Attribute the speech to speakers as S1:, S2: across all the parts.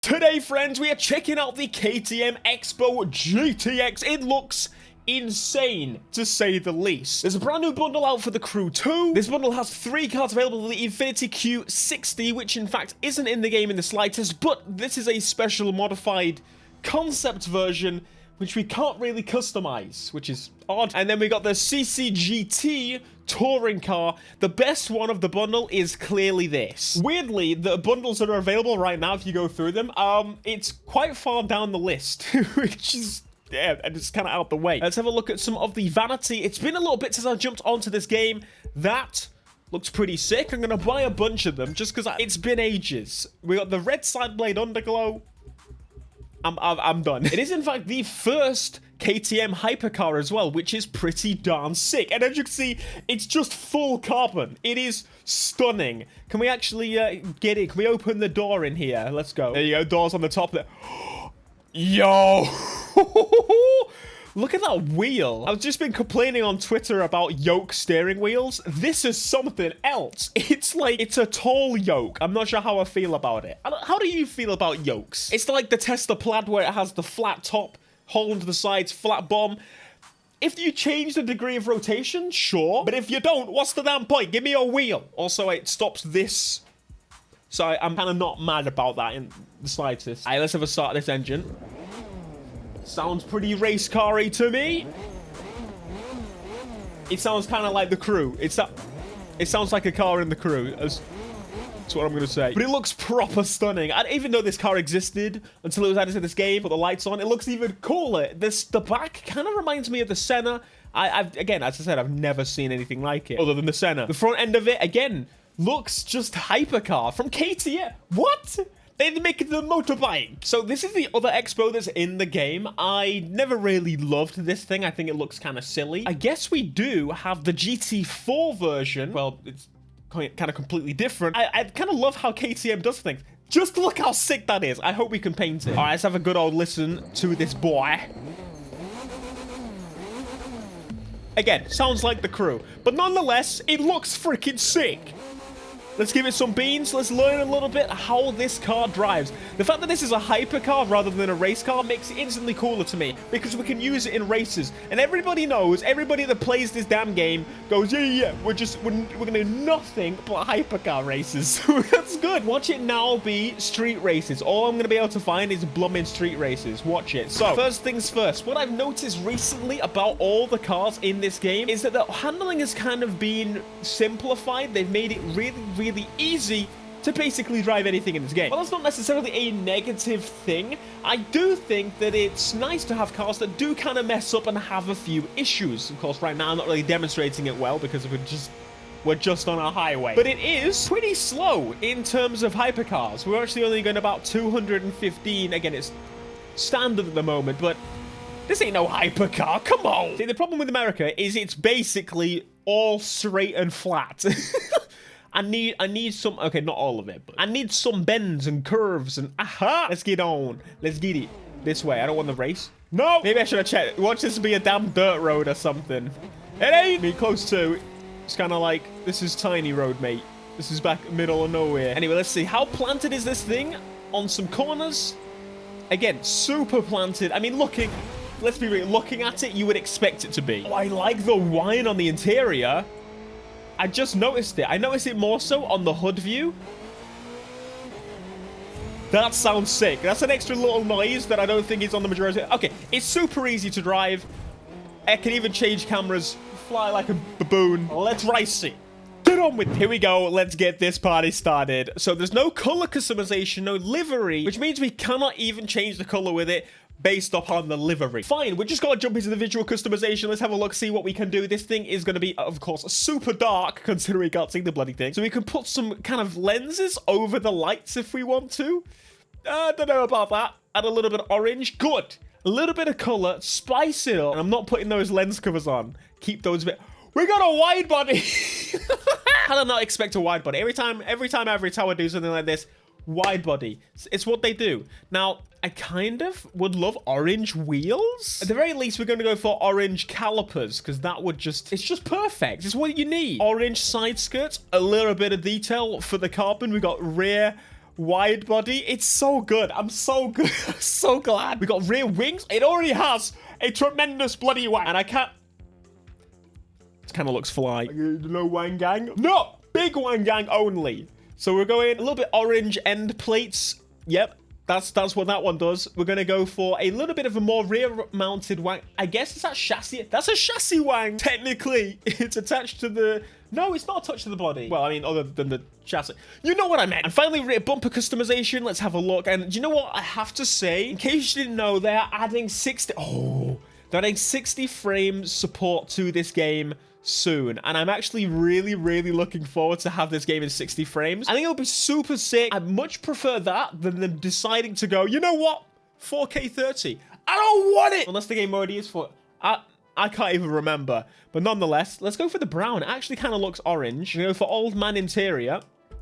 S1: Today, friends, we are checking out the KTM X-Bow GTX. It looks insane, to say the least. There's a brand new bundle out for the crew too. This bundle has 3 cards available: the Infinity Q60, which in fact isn't in the game in the slightest, but this is a special modified concept version which we can't really customize, which is odd. And then we got the CCGT touring car. The best one of the bundle is clearly this. Weirdly, the bundles that are available right now, if you go through them, it's quite far down the list, which is, yeah, and it's kind of out the way. Let's have a look at some of the vanity. It's been a little bit since I jumped onto this game. That looks pretty sick. I'm gonna buy a bunch of them just because it's been ages. We got the red side blade underglow. I'm done. It is in fact the first KTM hypercar as well, which is pretty darn sick. And as you can see, it's just full carbon. It is stunning. Can we actually get it? Can we open the door in here? Let's go. There you go. Doors on the top there. Yo. Look at that wheel. I've just been complaining on Twitter about yoke steering wheels. This is something else. It's like, it's a tall yoke. I'm not sure how I feel about it. How do you feel about yokes? It's like the Tesla Plaid where it has the flat top, hole into the sides, flat bottom. If you change the degree of rotation, sure. But if you don't, what's the damn point? Give me a wheel. Also, it stops this. So I'm kind of not mad about that in the slightest. All right, let's have a start of this engine. Sounds pretty race car-y to me. It sounds kind of like the crew. It sounds like a car in the crew. That's what I'm going to say. But it looks proper stunning. I didn't even know this car existed until it was added to this game. Put the lights on. It looks even cooler. The back kind of reminds me of the Senna. Again, as I said, I've never seen anything like it other than the Senna. The front end of it, again, looks just hypercar from KTM. What? They're making the motorbike. So this is the other X-Bow that's in the game. I never really loved this thing. I think it looks kind of silly. I guess we do have the GT4 version. Well, it's kind of completely different. I kind of love how KTM does things. Just look how sick that is. I hope we can paint it. All right, let's have a good old listen to this boy. Again, sounds like the crew. But nonetheless, it looks freaking sick. Let's give it some beans. Let's learn a little bit how this car drives. The fact that this is a hypercar rather than a race car makes it instantly cooler to me because we can use it in races. And everybody knows, everybody that plays this damn game goes, yeah, we're gonna do nothing but hypercar races. So that's good. Watch it now be street races. All I'm gonna be able to find is blooming street races. Watch it. So first things first, what I've noticed recently about all the cars in this game is that the handling has kind of been simplified. They've made it really easy to basically drive anything in this game. Well, that's not necessarily a negative thing. I do think that it's nice to have cars that do kind of mess up and have a few issues. Of course, right now I'm not really demonstrating it well because we're just on a highway. But it is pretty slow in terms of hypercars. We're actually only going about 215. Again, it's standard at the moment, but this ain't no hypercar. Come on. See, the problem with America is it's basically all straight and flat. I need some, okay, not all of it, but I need some bends and curves and aha! Let's get on. Let's get it. This way. I don't want the race. No! Maybe I should have checked. Watch this be a damn dirt road or something. It ain't! Me close to. It's kind of like, this is tiny road, mate. This is back middle of nowhere. Anyway, let's see. How planted is this thing on some corners? Again, super planted. I mean, let's be real. Looking at it, you would expect it to be. Oh, I like the wine on the interior. I just noticed it. I noticed it more so on the hood view. That sounds sick. That's an extra little noise that I don't think is on the majority. Okay, it's super easy to drive. I can even change cameras. Fly like a baboon. Let's race it. Get on with it. Here we go. Let's get this party started. So there's no color customization, no livery, which means we cannot even change the color with it based upon the livery. Fine, we just gotta jump into the visual customization. Let's have a look, see what we can do. This thing is gonna be, of course, super dark, considering we can't see the bloody thing. So we can put some kind of lenses over the lights if we want to. I don't know about that. Add a little bit of orange. Good. A little bit of color. Spice it up. And I'm not putting those lens covers on. Keep those a bit... We got a wide body! How did I not expect a wide body? Every time every tower do something like this, wide body. It's what they do. Now, I kind of would love orange wheels. At the very least, we're going to go for orange calipers because that would just, it's just perfect. It's what you need. Orange side skirts, a little bit of detail for the carbon. We got rear wide body. It's so good. I'm so good. I'm so glad. We got rear wings. It already has a tremendous bloody wang. And I can't... It kind of looks fly. No wang gang. No! Big wang gang only. So we're going a little bit orange end plates. Yep. That's what that one does. We're going to go for a little bit of a more rear-mounted wang. I guess it's that chassis. That's a chassis wang. Technically, it's attached to the... No, it's not attached to the body. Well, I mean, other than the chassis. You know what I meant. And finally, rear bumper customization. Let's have a look. And do you know what? I have to say, in case you didn't know, they're adding 60... Oh, they're adding 60 frames support to this game soon, and I'm actually really looking forward to have this game in 60 frames. I think it'll be super sick. I'd much prefer that than them deciding to go, you know what, 4K 30. I don't want it unless the game already is for... I can't even remember, but nonetheless, let's go for the brown. It actually kind of looks orange. You know, for old man interior,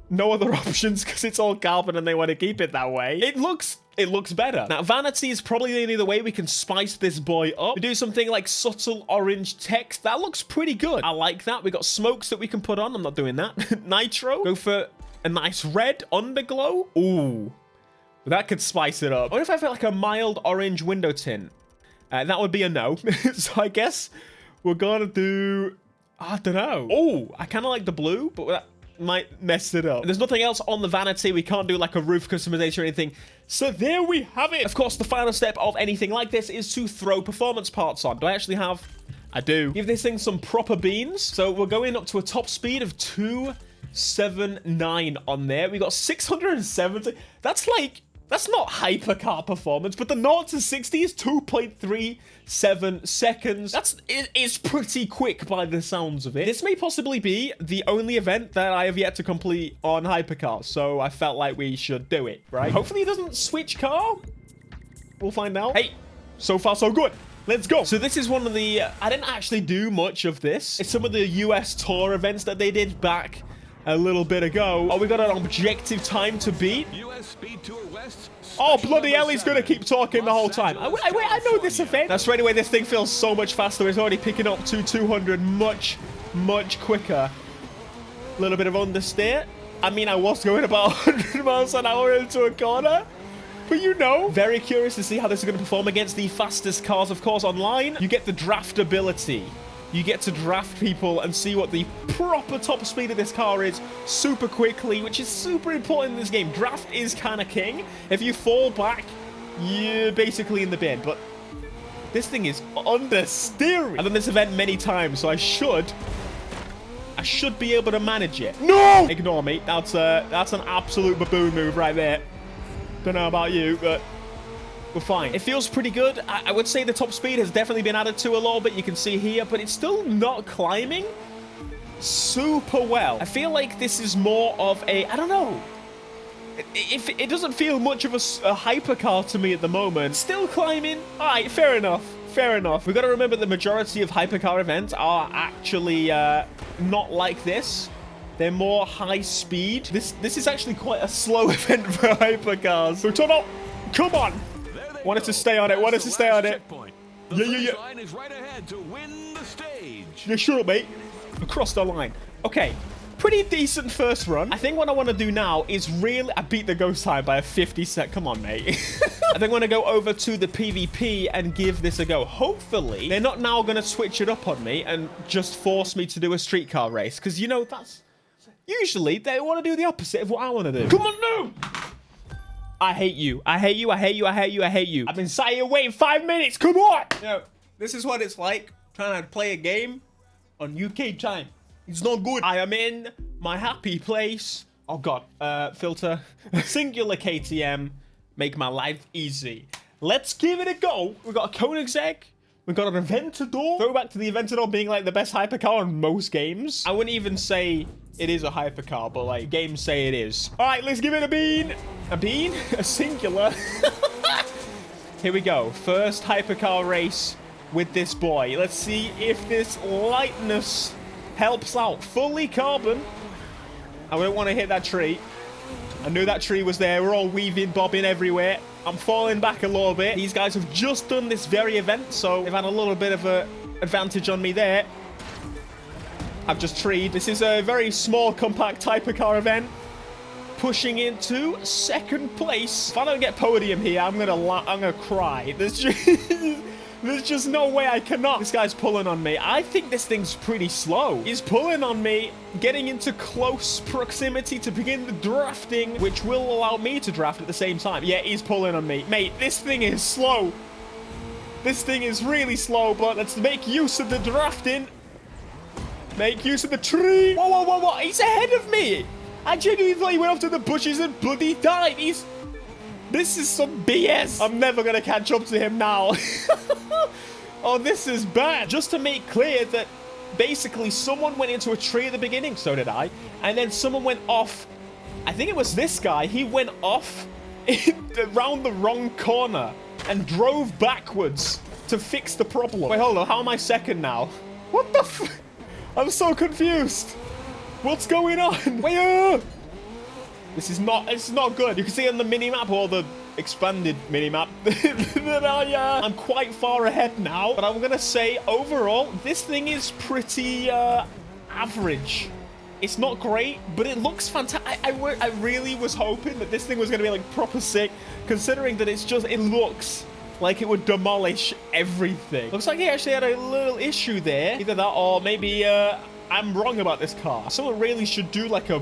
S1: no other options because it's all carbon and they want to keep it that way. It looks better. Now, vanity is probably the only other way we can spice this boy up. We do something like subtle orange text. That looks pretty good. I like that. We got smokes that we can put on. I'm not doing that. Nitro. Go for a nice red underglow. Ooh. That could spice it up. What if I felt like a mild orange window tint? That would be a no. So I guess we're gonna do... I don't know. Oh, I kind of like the blue, but that might mess it up. There's nothing else on the vanity. We can't do like a roof customization or anything. So there we have it. Of course, the final step of anything like this is to throw performance parts on. Do I actually have... I do. Give this thing some proper beans. So we're going up to a top speed of 279 on there. We got 670. That's like... That's not hypercar performance, but the 0 to 60 is 2.37 seconds. It's pretty quick by the sounds of it. This may possibly be the only event that I have yet to complete on hypercar, so I felt like we should do it, right? Hopefully it doesn't switch car. We'll find out. Hey, so far so good. Let's go. So this is one of the... I didn't actually do much of this. It's some of the US Tour events that they did back a little bit ago. Oh, we got an objective time to beat. US Speed Tour West. Oh, bloody hell, he's going to keep talking the whole time. Wait, I know this event. That's right away. This thing feels so much faster. It's already picking up to 200 much quicker. A little bit of understeer. I mean, I was going about 100 miles an hour into a corner. But you know, very curious to see how this is going to perform against the fastest cars, of course, online. You get the draft ability. You get to draft people and see what the proper top speed of this car is super quickly, which is super important in this game. Draft is kind of king. If you fall back, you're basically in the bin. But this thing is understeering. I've done this event many times, so I should be able to manage it. No! Ignore me. That's an absolute baboon move right there. Don't know about you, but... we're fine. It feels pretty good. I would say the top speed has definitely been added to a little bit. You can see here, but it's still not climbing super well. I feel like this is more of a... I don't know. It doesn't feel much of a hypercar to me at the moment. Still climbing. All right, fair enough. Fair enough. We've got to remember the majority of hypercar events are actually not like this. They're more high speed. This is actually quite a slow event for hypercars. So turn up. Come on. Wanted to stay on it. Wanted to stay on it. Yeah. Yeah, sure, mate. Across the line. Okay. Pretty decent first run. I think what I want to do now is really... I beat the ghost time by a 50-sec. Come on, mate. I think I'm going to go over to the PvP and give this a go. Hopefully, they're not now going to switch it up on me and just force me to do a streetcar race. Because, you know, that's... Usually, they want to do the opposite of what I want to do. Come on, no! I hate you. I hate you. I hate you. I hate you. I hate you. I've been sat here waiting 5 minutes. Come on. You know, this is what it's like trying to play a game on UK time. It's not good. I am in my happy place. Oh, God. Filter. Singular KTM. Make my life easy. Let's give it a go. We've got a Koenigsegg. We've got an Aventador. Throwback to the Aventador being like the best hypercar in most games. I wouldn't even say it is a hypercar, but like games say it is. All right, let's give it a bean. A bean? A singular. Here we go. First hypercar race with this boy. Let's see if this lightness helps out. Fully carbon. I don't want to hit that tree. I knew that tree was there. We're all weaving, bobbing everywhere. I'm falling back a little bit. These guys have just done this very event, so they've had a little bit of an advantage on me there. I've just treed. This is a very small, compact hypercar event. pushing into second place. If I don't get podium here, I'm gonna cry. There's just no way I cannot. This guy's pulling on me. I think this thing's pretty slow. He's pulling on me, getting into close proximity to begin the drafting, which will allow me to draft at the same time. Yeah, he's pulling on me. Mate, this thing is slow. This thing is really slow, but let's make use of the drafting. Make use of the tree. Whoa, whoa, whoa, whoa. He's ahead of me. I genuinely thought he went off to the bushes and bloody died. This is some BS. I'm never going to catch up to him now. Oh, this is bad. Just to make clear that basically someone went into a tree at the beginning. So did I. And then someone went off. I think it was this guy. He went off around the wrong corner and drove backwards to fix the problem. Wait, hold on. How am I second now? What the f... I'm so confused. What's going on? Wait, This is not good. You can see on the mini-map or the expanded mini-map that I'm quite far ahead now. But I'm going to say, overall, this thing is pretty average. It's not great, but it looks fantastic. I really was hoping that this thing was going to be like proper sick, considering that it looks like it would demolish everything. Looks like he actually had a little issue there. Either that or maybe I'm wrong about this car. Someone really should do like a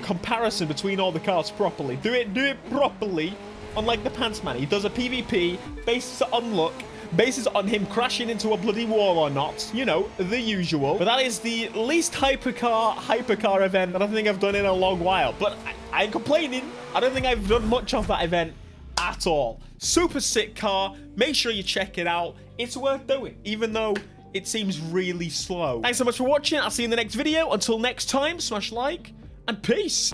S1: comparison between all the cars properly. Do it properly. Unlike the Pants Man, he does a PvP, bases it on luck, bases it on him crashing into a bloody wall or not. You know, the usual. But that is the least hypercar event that I think I've done in a long while. But I ain't complaining. I don't think I've done much of that event at all. Super sick car. Make sure you check it out. It's worth doing, even though it seems really slow. Thanks so much for watching. I'll see you in the next video. Until next time, smash like and peace.